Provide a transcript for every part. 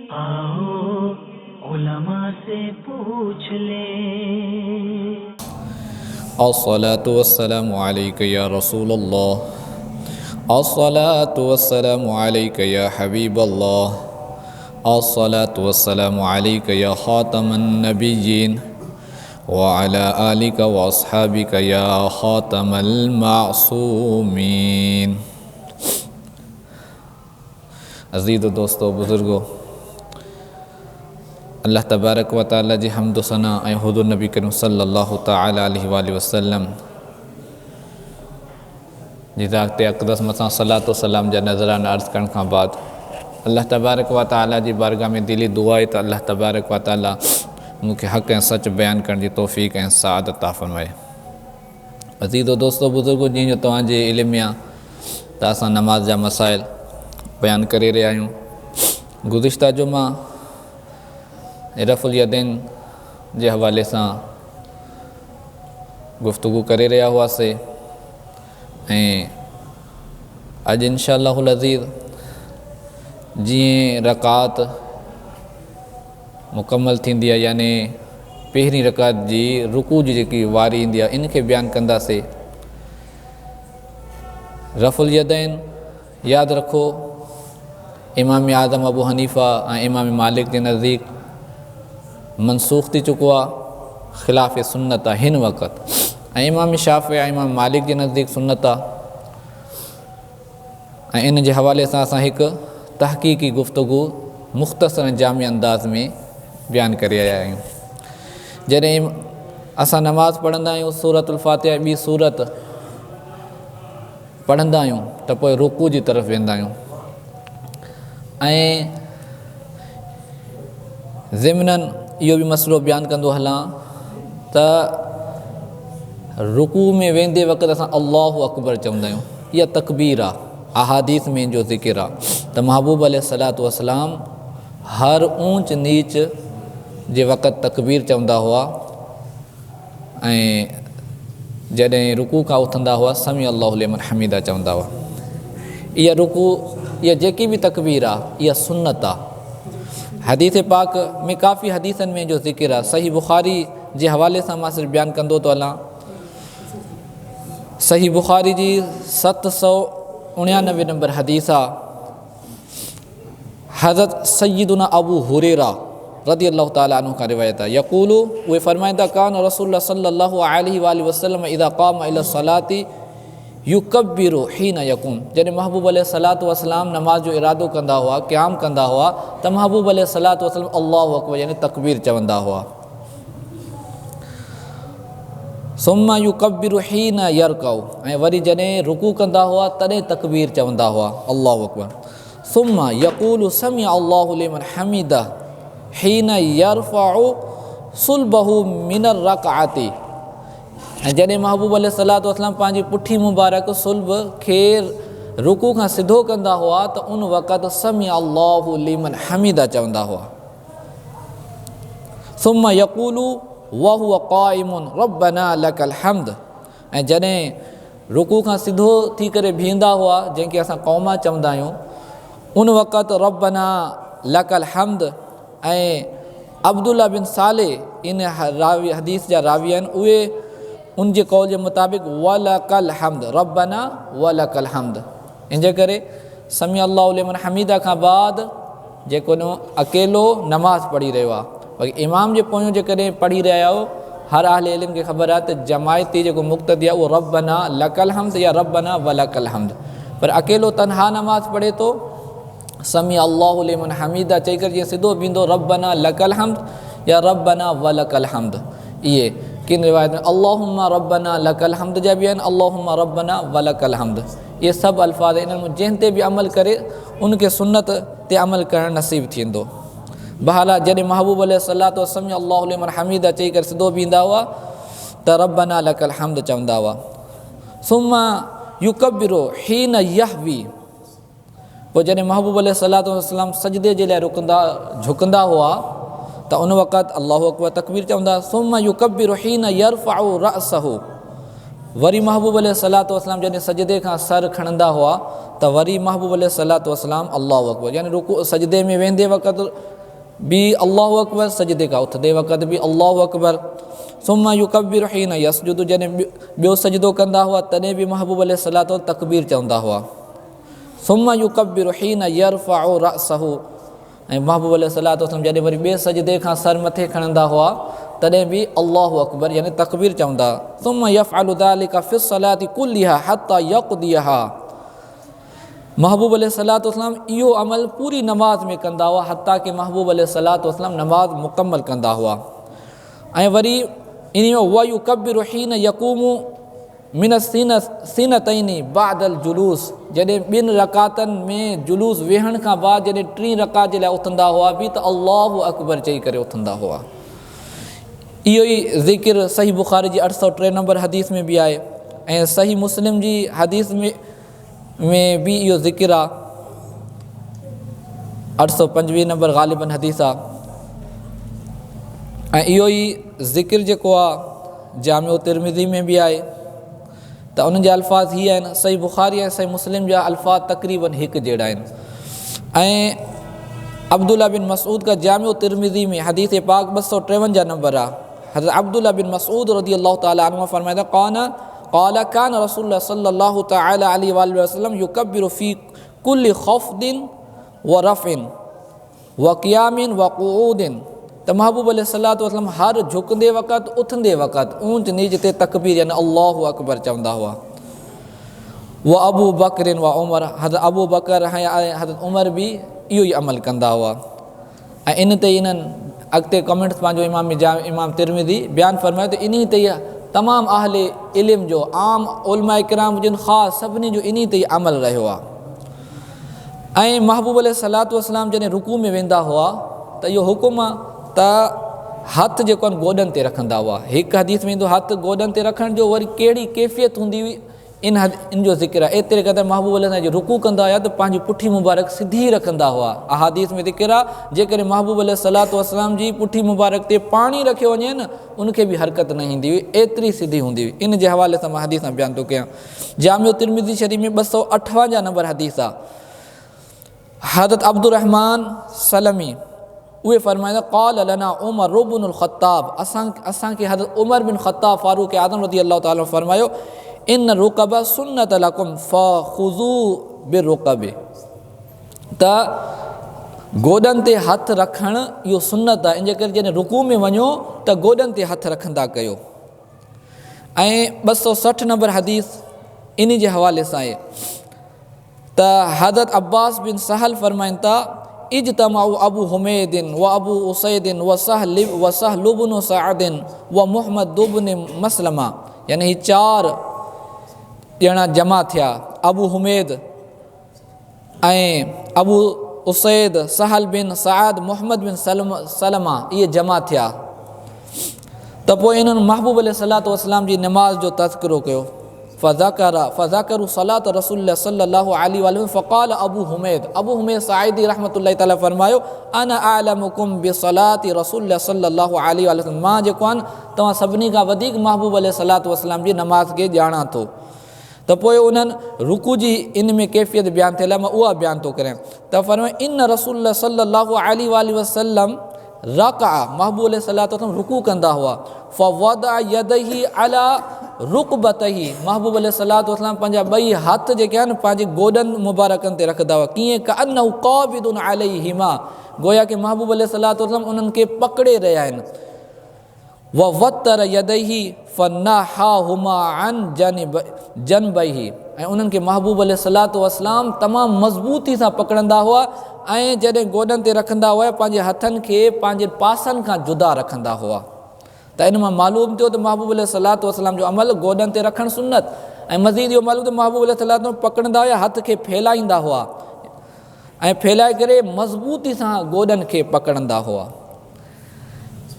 आओ उलमा से पूछ ले। अस्सलातु वस्सलामु अलैका या रसूलल्लाह, अस्सलातु वस्सलामु अलैका या हबीबल्लाह, अस्सलातु वस्सलामु अलैका या खातमन नबिय्यीन व अला आलिका व अस्हाबिका या खातमल मासूमीन। अज़ीज़ दोस्तों, बुज़ुर्गों, अल्लाह तबारक व तआला जी हम्द सना ऐं हुज़ूर नबी करीम सल्लल्लाहु तआला अलैहि वसल्लम जी ज़ात अक़दस मथां सलातो सलाम जा नज़राना अर्ज़ करण खां बाद अल्लाह तबारक व तआला जी बारगाह में दिली दुआ आहे त अल्लाह तबारक व तआला मूंखे हक़ ऐं सच बयान करण जी तौफ़ीक़ ऐं सआदत अता फ़रमाए। अज़ीज़ो दोस्तों, बुज़ुर्गो, जीअं जो तव्हांजे इल्म में आहे त असां नमाज़ जा मसाइल बयान करे रहिया आहियूं। गुज़िश्ता जुमा रफ़ुल यदैन जे हवाले सां गुफ़्तगू करे रहिया हुआसीं ऐं अॼु इंशाअल्लाहुल अज़ीज़ जीअं रकात मुकमल थींदी आहे, यानी पहिरीं रकात जी रुकू जी जेकी वारी ईंदी आहे, इनखे बयानु कंदासीं। रफ़ुल यदैन यादि रखो, इमाम आज़म अबू हनीफ़ा ऐं इमाम मालिक जे नज़दीक मनसूख़ थी चुको आहे, ख़िलाफ़ सुन्नत आहे हिन वक़्त, ऐं इमाम शाफ़ी ऐं इमाम मालिक जे नज़दीक सुन्नत आहे। ऐं इन जे हवाले सां असां हिकु तहक़ीक़ी गुफ़्तगू मुख़्तसर ऐं जामी अंदाज़ में बयानु करे रहिया आहियूं। जॾहिं असां नमाज़ पढ़ंदा आहियूं, सूरतुल फ़ातिहा ॿी सूरत पढ़ंदा आहियूं त पोइ रुकू जी तरफ़ वेंदा आहियूं ऐं ज़िमनन इहो बि मसइलो बयानु कंदो हलां त रुकू में वेंदे वक़्तु असां अल्लाहु अकबर चवंदा आहियूं। इहा तकबीर आहे, अहादीस में जो ज़िक्र आहे त महबूब अलैहिस्सलातु वस्सलाम हर ऊंच नीच जे वक़्तु तकबीर चवंदा हुआ ऐं जॾहिं रुकू खां उथंदा हुआ समी अल्लाहु लिमन हमीदा चवंदा हुआ। इहा रुकू, इहा जेकी बि तकबीर आहे, इहा सुन्नत आहे। हदीस पाक में काफ़ी हदीसनि में जो ज़िक्र आहे। सही बुख़ारी जे हवाले सां मां सिर्फ़ु बयानु कंदो थो हलां। सही बुख़ारी जी 799 नंबर हदीस आहे। हज़रत सय्यदुना अबू हुरैरा रज़ी अल्लाहु तआला अन्हु खां रिवायत आहे। यक़ूलु, उहे फरमाईंदा, कान रसूलुल्लाह सल्लल्लाहु अलैहि वसल्लम इज़ा क़ाम इला सलाती युकब्बिरु हीना यक़ूम। जॾहिं महबूब अलैहिस्सलातु वस्सलाम नमाज़ जो इरादो कंदा हुआ, क़याम कंदा हुआ, त महबूब अलैहिस्सलातु वस्सलाम अल्लाहु अकबर यानी तकबीर चवंदा हुआ। सुम्मा युकब्बिरु हीना यरकाउ, ऐं वरी जॾहिं रुकू कंदा हुआ तॾहिं तकबीर चवंदा हुआ अल्लाहु अकबर। सुम्मा यक़ूलु समी अल्लाहु लिमन हमीदा हीना यरफ़उ सुल्बहु मिनर रकअती, ऐं जॾहिं महबूब अलैहिस्सलातु वस्सलाम पंहिंजी पुठी मुबारक सुल्ब खे रुकू खां सिधो कंदा हुआ त उन वक़्तु समी अल्लाहु लिमन हमीदा चवंदा हुआ। सुम्मा यक़ूलु वहुव क़ाइमुन रब्बना लकल हम्द, ऐं जॾहिं रुकू खां सिधो थी करे बीहंदा हुआ, जंहिंखे असां क़ौमा चवंदा आहियूं, उन वक़्तु रब्बना लकल हम्द। ऐं अब्दुल्ला बिन साले इन रावी हदीस जा रावी आहिनि, उहे उन जे कौल जे मुताबिक़ वलकल हम्द, रब्बना वलकल हम्द। इन जे करे समी अल्लाहु लिमन हमीदा खां बाद जेको न अकेलो नमाज़ पढ़ी रहियो आहे, बाक़ी इमाम जे पोयों जेकॾहिं पढ़ी रहिया आहियो, हर अहले इल्म खे ख़बर आहे त जमायती जेको मुक़्तदी आहे उहो रब्बना लकल हम्द या रब्बना वलकल हम्द। पर अकेलो तनहा नमाज़ पढ़े थो समी अल्लाहु लिमन हमीदा चई करे जीअं सिधो बींदो रब्बना लकल हम्द या रब्बना वलकल हम्द। इहे किन रिवायत में अल्लाहुम्मा रब्बना लकल हम्द जा बि आहिनि, अल्लाहुम्मा रब्बना वलकल हम्द। इहे सभु अल्फाज़ इन्हनि में जंहिं ते बि अमल करे उनखे सुन्नत ते अमल करणु नसीबु थींदो। बहरहाल जॾहिं महबूब अलैहिस्सलातु समी अल्लाहु लिमन हमीदा चई करे सिधो बींदा हुआ त रब्बना लकल हम्द चवंदा हुआ। सुम्मा युकब्बिरु हीन यहवी, पोइ जॾहिं महबूब अलैहिस्सलातु वस्सलाम सजदे जे लाइ झुकंदा हुआ त उन वक़्तु अल्लाहु अकबर तकबीर चवंदा। सुम्मा युकब्बिरु हीना यरफ़उ रअसहु, वरी महबूब अलैहिस्सलातु वस्सलाम जॾहिं सजदे खां सर खणंदा हुआ त वरी महबूब अलैहिस्सलातु वस्सलाम अल्लाहु अकबर यानी रुकू सजदे में वेंदे वक़्तु भी अल्लाहु अकबर, सजदे खां उथंदे वक़्तु बि अल्लाहु अकबर। सुम्मा युकब्बिरु हीन यसजुदु, जॾहिं ॿियो सजदो कंदा हुआ तॾहिं बि महबूब अलैहिस्सलातु तकबीर चवंदा हुआ। सुम्मा युकब्बिरु हीन यरफ़उ रअसहु, ऐं महबूब अलैहिस्सलातु जॾहिं वरी ॿिए सजदे खां सर मथे खणंदा हुआ तॾहिं बि अल्लाहु अकबर यानी तकबीर चवंदा। सुम्मा यफ़अलु ज़ालिका फ़िस्सलाति कुल्लिहा हत्ता यक़दिहा, महबूब अलैहिस्सलातु इहो अमल पूरी नमाज़ में कंदा हुआ हत्ता कि महबूब अलैहिस्सलातु नमाज़ मुकम्मल कंदा हुआ। ऐं वरी इन में वयुकब्बिरु हीन यक़ूमु मिन सीनतैनि बादल जुलूस, जॾहिं ॿिनि रकातनि में जुलूस वेहण खां बाद जॾहिं टीं रकात जे लाइ उथंदा हुआ बि त अल्लाहु अकबर चई करे उथंदा हुआ। इहो ई ज़िक्र सही बुखारी जी 803 नंबर हदीस में बि आहे ऐं सही मुस्लिम जी हदीस में बि इहो ज़िक्र आहे, 825 नंबर ग़ालिबन हदीस आहे। ऐं इहो ई ज़िक्र जेको आहे जामिउ तिरमिज़ी में बि आहे, त उन्हनि जा अल्फाज़ हीअ आहिनि। सही बुखारी ऐं सही मुस्लिम जा अल्फाज़ तक़रीबन हिकु जहिड़ा आहिनि। ऐं अब्दुल्ला बिन मसूद का जामिउ तिरमिज़ी में हदीस पाक 253 नंबर आहे। हज़रत अब्दुल्ला बिन मसूद रज़ियल्लाहु तआला अन्हु फरमाइदा क़ाल कान रसूलुल्लाह सल्लल्लाहु तआला अलैहि वसल्लम युकब्बिरु फी कुल्लि ख़फ़दिन व रफ़िन व क़ियामिन व क़ुऊदिन, त महबूब अलैहिस्सलातु वस्सलाम हर झुकंदे वक़्तु उथंदे वक़्तु ऊंच नीच ते तकबीर यानी अल्लाहु अकबर चवंदा हुआ। व अबू बकरिन व उमर, हज़रत अबू बकर ऐं हज़रत उमर बि इहो ई अमल कंदा हुआ। ऐं इन ते इन्हनि अॻिते कमेंट्स पंहिंजो इमाम तिरमिज़ी बयानु फरमायो त इन ते इहा तमामु अहले इल्म जो आम उलमा किराम हुजनि ख़ासि सभिनी जो इन ते अमल रहियो आहे। ऐं महबूब अलैहिस्सलातु वस्सलाम जॾहिं रुकू में वेंदा हुआ त इहो हुकुम आहे त हथु जेको आहे गोॾनि ते रखंदा हुआ। हिकु हदीस में ईंदो हथु गोॾनि ते रखण जो वरी कहिड़ी कैफ़ियत हूंदी हुई इन जो ज़िक्र आहे। एतिरे क़दुरु महबूब अलैहि जो रुकू कंदा हुआ त पंहिंजी पुठी मुबारक सिधी रखंदा हुआ। अहादीस में ज़िक्र आहे जेकॾहिं महबूब अलैहिस्सलातु वस्सलाम जी पुठी मुबारक ते पाणी रखियो वञे न उनखे बि हरकत न ईंदी हुई, एतिरी सिधी हूंदी हुई। इन जे हवाले सां मां हदीस बयानु थो कयां। जामिउ तिरमिज़ी शरीफ़ में 258 नंबर हदीस आहे। हज़रत अब्दुर्रहमान सलमी उहे फरमाईंदा क़ाल लना उमर इब्नुल ख़त्ताब, असांखे हज़रत उमर बिन ख़त्ताब फारूक आज़म रज़ियल्लाहु ताला फरमायो इन रुकब सुन्नत लकुम फ़ख़ुज़ू बिरुकब, त गोॾनि ते हथु रखणु इहो सुन्नत आहे। इन जे करे जॾहिं रुकू में वञो त गोॾनि ते हथु रखंदा कयो। ऐं 260 नंबर हदीस इन जे हवाले सां आहे त हज़रत अब्बास बिन सहल फरमाइनि था इज्तमाउ अबू हुमैदिन व अबू उसैदिन व सहल इब्न सअदिन व मुहम्मद इब्न मसलमा, यानी ही 4 ॼणा जमा थिया। अबू हुमैद ऐं अबू उसैद, सहल बिन सअद, मुहम्मद बिन सलमा इहे जमा थिया। त पोइ इन्हनि महबूब अलैहिस्सलातु वस्सलाम जी नमाज़ जो तज़किरो कयो। फ़ज़करु सलात रसूलुल्लाह सल्लल्लाहु अलैहि वसल्लम फ़क़ाल अबू हुमैद साइदी रहमतुल्लाहि तआला फरमायो अना अअलमुकुम बिसलाति रसूलुल्लाह सल्लल्लाहु अलैहि वसल्लम, मां जेको आहे तव्हां सभिनी खां वधीक महबूब अलैहिस्सलातु वस्सलाम जी नमाज़ खे ॼाणा थो। त पोइ उन्हनि रुकू जी इन में कैफ़ियत बयानु थियल आहे, मां उहा बयानु थो करियां। त फरमायो इन रसूलुल्लाह सल्लल्लाहु अलैहि वसल्लम रका, महबूब अलैहिस्सलातु वस्सलाम रुकू कंदा हुआ। फ़वदा यदैहि अला रुकबतही, महबूब अलैहिस्सलातु वस्सलाम पंहिंजा 2 हथ जेके आहिनि पंहिंजे गोॾनि मुबारकनि ते रखंदा हुआ। कीअं कअन्नहु क़ाबिदुन अलैहिमा, गोया कि महबूब अलैहिस्सलातु वस्सलाम उन्हनि खे पकड़े रहिया आहिनि। व वतर यदैहि फनहाहुमा अन जनबैहि, ऐं उन्हनि खे महबूब अलैहिस्सलातु वस्सलाम तमामु मज़बूती सां पकड़ंदा हुआ ऐं जॾहिं गोॾनि ते रखंदा हुआ पंहिंजे हथनि खे पंहिंजे पासनि खां जुदा रखंदा हुआ। त इन मां मालूम थियो त महबूब अलैहिस्सलातु वस्सलाम जो अमल गोॾनि ते रखणु सुन्नत। ऐं मज़ीद इहो मालूम त महबूब अलैहिस्सलातु पकड़ंदा हुआ, हथ खे फैलाईंदा हुआ ऐं फैलाए करे मज़बूती सां गोॾनि खे पकड़ंदा हुआ।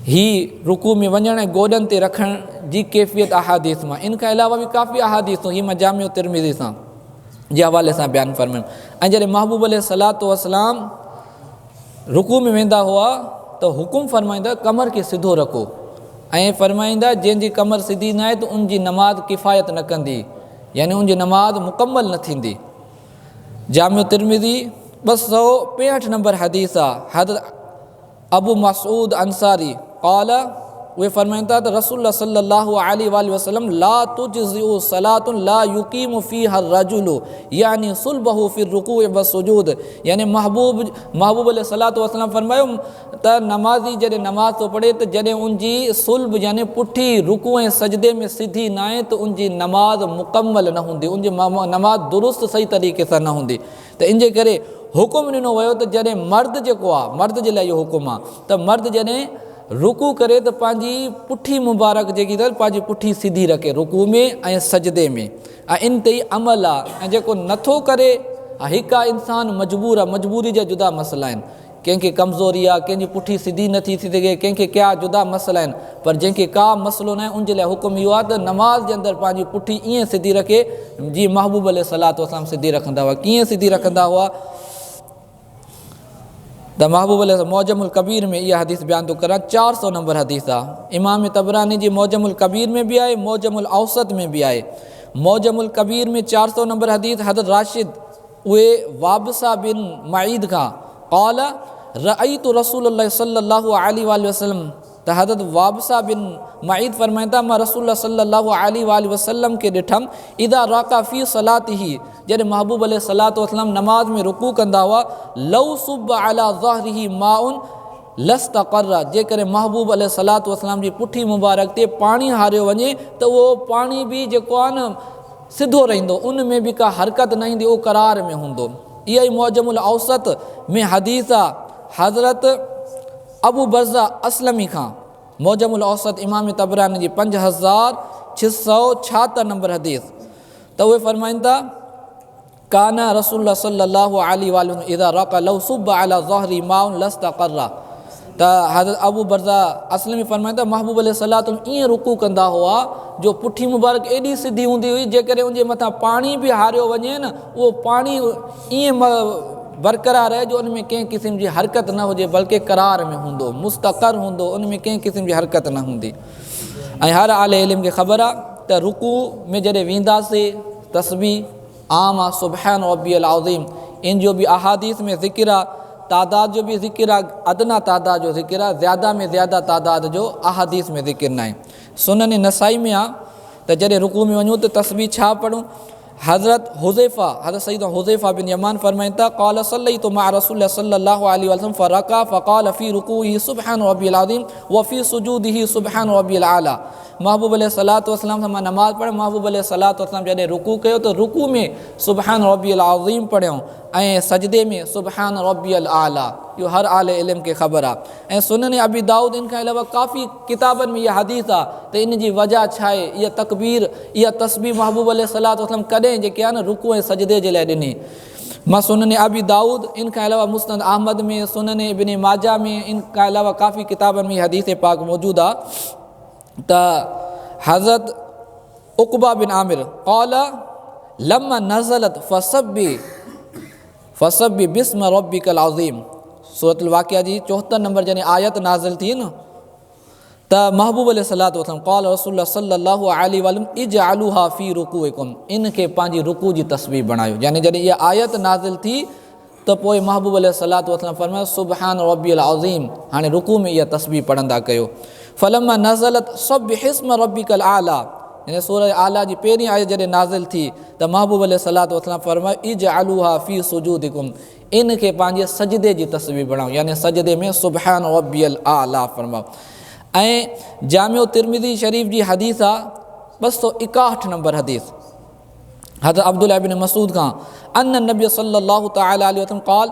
ही रुकू में वञण ऐं गोॾनि ते रखण जी कैफ़ियत अहादीस मां, इन खां अलावा बि काफ़ी अहादीसूं ही मां जामिउ तिरमिज़ी सां जे हवाले सां बयानु फरमायूं। ऐं जॾहिं महबूब अलैहिस्सलातु वस्सलाम रुकू में वेंदा हुआ त हुकुम फरमाईंदा कमर खे सिधो रखो ऐं फरमाईंदा जंहिंजी कमर सिधी न आहे त उनजी नमाज़ किफ़ायत न कंदी, यानी उनजी नमाज़ मुकम्मल न थींदी। जामिउ तिरमिज़ी 265 नंबर हदीस आहे। हज़रत अबू मसूद अंसारी क़ाल, वे फरमाइनि था त रसूलुल्लाह सल्लल्लाहु अलैहि वसल्लम ला तुजज़िउ सलातुन ला युकीमु फ़ीहा रजुलु यानी सुलबहु फ़ी रुकू व सुजूद, यानी महबूब अलैहिस्सलातु वस्सलाम फरमायो त नमाज़ी जॾहिं नमाज़ थो पढ़े त जॾहिं उनजी सुल्ब यानी पुठी रुकू ऐं सजदे में सिधी न आहे त उनजी नमाज़ मुकम्मल न हूंदी, उनजी नमाज़ दुरुस्त सही तरीक़े सां न हूंदी। त इन जे करे हुकुम ॾिनो वियो त जॾहिं मर्द जेको आहे, मर्द जे लाइ इहो हुकुम आहे त मर्द जॾहिं रुकू करे त पंहिंजी पुठी मुबारक जेकी अथसि पंहिंजी पुठी सिधी रखे रुकू में ऐं सजदे में, ऐं इन ते ई अमल आहे। ऐं जेको नथो करे, हिकु आहे इंसानु मजबूर आहे, मजबूरी जा जुदा मसइला आहिनि, कंहिंखे कमज़ोरी आहे, कंहिंजी पुठी सिधी नथी थी सघे, कंहिंखे क्या जुदा मसइला आहिनि, पर जंहिंखे का मसइलो न आहे उनजे लाइ हुकुम इहो आहे त नमाज़ जे अंदरि पंहिंजी पुठी ईअं सिधी रखे जीअं महबूब अलैहिस्सलातु वस्सलाम सिधी रखंदा हुआ। कीअं सिधी रखंदा हुआ त महबूब मौजमुल कबीर में इहा हदीस बयान थो करां, 400 नंबर हदीस आहे। इमाम तबरानी जी मौजमुल कबीर में बि आहे, मौजमुल औसत में बि आहे। मौजमुल कबीर में 400 नंबर हदीस हज़रत राशिद उहे वाबसा बिन मईद खां क़ाल रअयतु रसूलुल्लाह सल्लल्लाहु अलैहि वसल्लम, त हज़रत वाबसा बिन मईद फरमाइनि था मां रसूलुल्लाह सल्लल्लाहु अलैहि वसल्लम खे ॾिठमि इदा राका फ़ी सलातिही, जॾहिं महबूब अलैहिस्सलातु वस्सलाम नमाज़ में रुकू कंदा हुआ, लौ सुब अला ज़हरिही माउन लस्तक़र्र, जेकॾहिं महबूब अलैहिस्सलातु वस्सलाम जी पुठी मुबारक ते पाणी हारियो वञे त उहो पाणी बि जेको आहे न सिधो रहंदो, उन में बि का हरकत न ईंदी, उहो करार में हूंदो। इहा ई मौजमुल औसत में हदीस आहे हज़रत अबू बर्ज़ा असलमी खां। मौजमुल औसत इमाम तबरानी जी 5676 नंबर हदीस, त उहे फरमाइनि था काना रसूलुल्लाह सल्लल्लाहु अलैहि वसल्लम इज़ा रक़ा लौ सुब अला ज़हरी माउन लस्तक़र्र, त हज़रत अबू बर्ज़ा असलमी फरमाइनि था महबूब अलैहिस्सलातु ईअं रुकू कंदा हुआ जो पुठी मुबारक एॾी सिधी हूंदी हुई, जेकॾहिं उनजे मथां पाणी बि हारियो वञे न उहो पाणी ईअं बरक़रार रहे जो उन में कंहिं क़िस्म जी हरकत न हुजे, बल्कि करार में हूंदो, मुस्तक़र हूंदो, उन में कंहिं क़िस्म जी हरकत न हूंदी। ऐं हर आले इल्म खे ख़बर आहे त रुकू में जॾहिं वेंदासीं तस्बीह आम आहे सुबहान रब्बियल अज़ीम, इन जो बि अहादीस में ज़िक्र आहे, तादाद जो बि ज़िक्र आहे, अदना तादाद जो ज़िक्र आहे, ज़्यादा में ज़्यादा तादाद जो अहादीस में ज़िक्र न आहे। सुनन नसाई में आहे त जॾहिं रुकू में वञूं त तस्बीह छा पढ़ूं। हज़रत सईद हुज़ैफ़ा बिन यमान फरमाइनि था क़ाल सल्लैतु मअ रसूलिल्लाह सल्लल्लाहु अलैहि वसल्लम फरका फ़क़ाल फ़ी रुकूही सुबहान रब्बियल अज़ीम व फ़ी सुजूदिही सुबहान रब्बियल आला। महबूब अलैहिस्सलातु वस्सलाम सां मां नमाज़ पढ़ियो, महबूब अलैहिस्सलातु वस्सलाम जॾहिं रुकू कयो त रुकू में सुबहान रब्बियल अज़ीम पढ़ियो ऐं सजदे में सुबहान रब्बियल आला। इहो हर आले इल्म खे ख़बर आहे। ऐं सुनन अबी दाऊद इन खां अलावा काफ़ी किताबनि में इहा हदीस आहे त इन जी वजह छा आहे, इहा तकबीर इहा तस्बीह महबूब अलैहिस्सलातु वस्सलाम कॾहिं जेके आहे न रुकू ऐं सजदे जे लाइ ॾिनी। मां सुनन अबी दाऊद इन खां अलावा मुस्नद अहमद में, सुनन इब्न माजा में, इन खां अलावा काफ़ी किताबनि में हदीस पाक मौजूदु आहे त हज़रत उक़बा बिन आमिर क़ाल लम्मा नज़लत फसब्बि बिस्म रब्बिकल अज़ीम, सूरतुल वाक़िया जी 74 नंबर जॾहिं आयत नाज़िल थी न त महबूब अलैहिस्सलातु वस्सलाम क़ाल रसूलुल्लाह सल्लल्लाहु अलैहि वसल्लम इजअलूहा फ़ी रुकूइकुम, इनखे पंहिंजी रुकू जी तस्बीह बणायो। यानी जॾहिं इहा आयत नाज़िल थी त पोइ महबूब अलैहिस्सलातु वस्सलाम फरमायो सुबहान रब्बियल अज़ीम, हाणे रुकू में इहा तस्बीह पढ़ंदा कयो। फलम्मा नज़लत सब्बिहिस्म रब्बिकल आला, यानी सूरह आला जी पहिरीं आयत जॾहिं नाज़िल थी त महबूब अलैहिस्सलातु वस्सलाम फरमायो इजअलूहा फ़ी सुजूदिकुम, इनखे पंहिंजे सजदे जी तस्बीह बणाओ, यानी सजदे में सुबहान रब्बियल आला फरमाओ। ऐं जामिउ तिरमिज़ी शरीफ़ जी हदीस आहे 261 नंबर हदीस हज़रत अब्दुल्लाह इब्न मसूद खां अन्न नबी सल्लल्लाहु तआला अलैहि वसल्लम क़ाल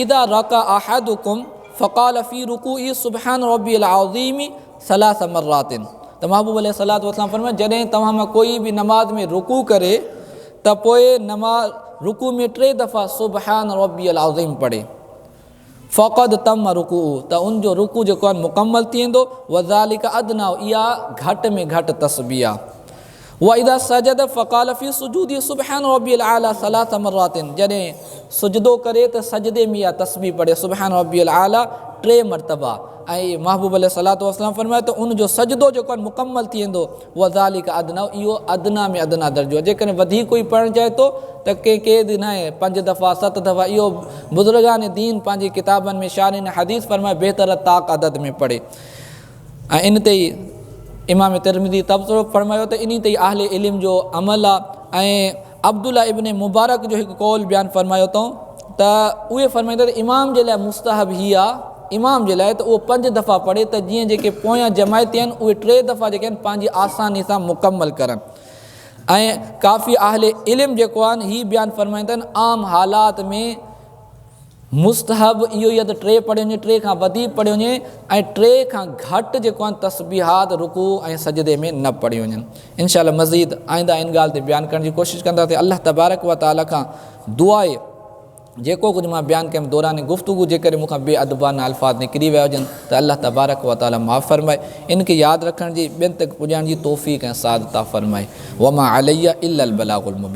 इदा रका अहदुकुम फ़क़ाल फ़ी रुकूई सुबहान रब्बियल अज़ीम सलास मर्रातिन, त महबूब अलैहिस्सलातु वस्सलाम फरमाया जॾहिं तव्हां मां कोई बि नमाज़ में रुकू करे त पोइ रुकू में 3 दफ़ा सुबहान रब्बियल अज़ीम पढ़े, फ़क़द तम रुकू, त उनजो रुकू जेको आहे मुकमल थी वेंदो। वज़ालिका अदना, इहा घटि में घटि तस्बीह आहे। व इदा सजद फ़क़ाल फ़ी सुजूदी सुबहान रब्बियल आला सलास मर्रातिन, जॾहिं सुजदो करे त सजदे में इहा तस्बीह पढ़े सुबहान रब्बियल आला 3 मरतबा। ऐं महबूब अलैहिस्सलातु वस्सलाम फरमायो त उनजो सजदो जेको आहे मुकमल थी वेंदो वज़ालिक अदना, इहो अदना में अदना दर्जो आहे। जेकॾहिं वधीक कोई पढ़णु चाहे थो त कंहिं न आहे 5 दफ़ा 7 दफ़ा, इहो बुज़ुर्गान दीन पंहिंजी किताबनि में शारिन हदीस फरमाए बहितर ताक़ अदद में पढ़े। ऐं इन ते ई इमाम तिरमिज़ी तबसरो फरमायो त इन ते ई अहले इल्म जो अमल आहे। ऐं अब्दुल्ला इब्न मुबारक जो हिकु कौल बयानु फरमायो अथऊं त उहे फरमाईंदा त इमाम जे लाइ मुस्तहब ही आहे, इमाम जे लाइ त उहो 5 दफ़ा पढ़े त जीअं जेके पोयां जमायती आहिनि उहे 3 दफ़ा जेके आहिनि पंहिंजी आसानी सां मुकमल करनि। ऐं काफ़ी अहले इल्म जेको आहे ही बयानु फरमाईंदा आहिनि आम हालात में मुस्तहब इहो ई आहे त 3 पढ़ियो वञे, 3 खां वधीक पढ़ियो वञे ऐं 3 खां घटि जेको आहे तस्बीहात रुकू ऐं सजदे में न पढ़ियो वञनि। इंशाअल्लाह मज़ीद आईंदा इन ॻाल्हि ते बयानु करण जी कोशिशि कंदासीं। अल्लाह तबारक व तआला खां दुआ आहे जेको कुझु मां बयानु कयुमि दौरान गुफ़्तगू जेकॾहिं मूंखां बेअदबाना अल्फाज़ निकिरी विया हुजनि त अल्लाह तबारक व तआला माफ़ फरमाए, इनखे यादि रखण जी ॿियनि तक पुॼाइण जी तौफ़ीक़ ऐं सादता फरमाए। वमा अलैया इल्लल बलागुल मुबीन।